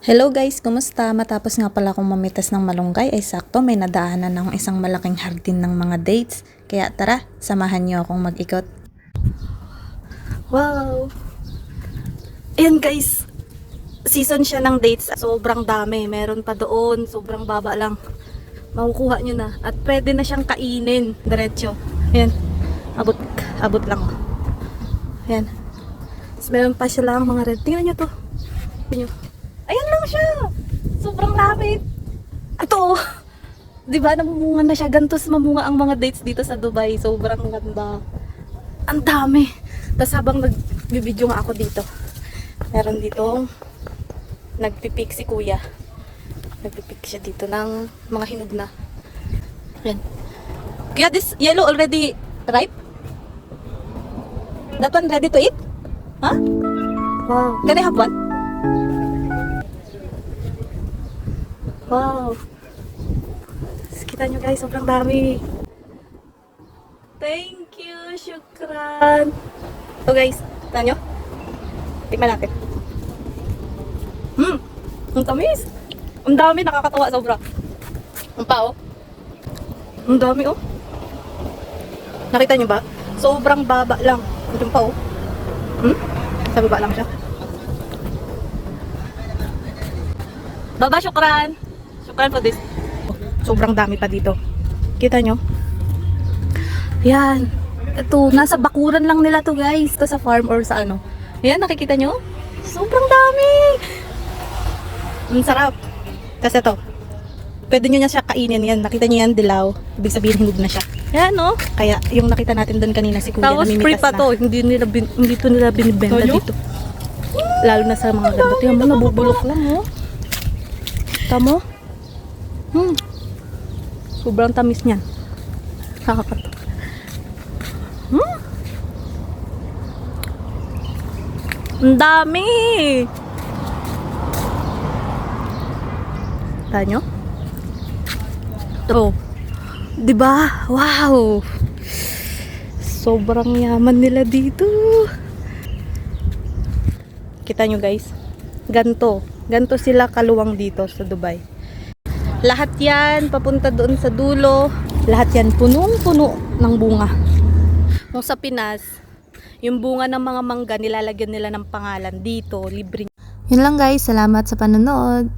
Hello guys, kumusta? Matapos nga pala akong mamitas ng malunggay ay sakto may nadaanan akong isang malaking hardin ng mga dates. Kaya tara, samahan niyo akong mag-ikot. Wow! Ayan guys, season siya ng dates. Sobrang dami. Meron pa doon. Sobrang baba lang. Makukuha nyo na. At pwede na siyang kainin. Diretso. Ayan. Abot lang. Ayan. Tapos meron pa siya lang mga red. Tingnan nyo to. Tingnan nyo. Ayan lang siya. Sobrang lapit. Ito. Diba namumunga na siya. Gantos mamunga ang mga dates dito sa Dubai. Sobrang ganda. Ang dami. Tapos habang nag-video nga ako dito, meron dito nagpipik si kuya. Nagpipik siya dito ng mga hinog na. Yan. Kuya, this yellow already ripe? That one ready to eat? Huh? Wow. Can I have one? Wow. Kita nyo guys, sobrang dami. Thank you, syukran. So guys, tignan nyo. Tikman natin. Ang tamis. Ang dami, nakakatawa sobra. Ang pao. Ang dami oh. Nakita nyo ba? Sobrang baba lang. Yung pao. Sa baba lang siya. Baba, syukran. Syukran for this. Sobrang dami pa dito. Kita nyo? Yan. Ito, nasa bakuran lang nila to guys. Ito sa farm or sa ano. Yan, nakikita nyo? Sobrang dami! Ang sarap. Tapos ito. Pwede nyo na siya kainin yan. Nakita nyo yan, dilaw. Ibig sabihin, hinog na siya. Yan, no? Kaya, yung nakita natin doon kanina si kuya, Tapos namimitas free pa na. to. Hindi to nila binibenta dito. Lalo na sa mga ganda. Tingnan mo, nabubulok lang, oh. Tamo? Sobrang tamis niyan. Nakakato. Ang dami! Tanyo? Oh. 'Di ba? Wow. Sobrang yaman nila dito. Kita nyo guys. Ganto sila kaluwang dito sa Dubai. Lahat 'yan papunta doon sa dulo. Lahat 'yan punong-puno ng bunga. Kung sa Pinas, yung bunga ng mga mangga nilalagyan nila ng pangalan dito, libre. Yun lang guys, salamat sa panonood.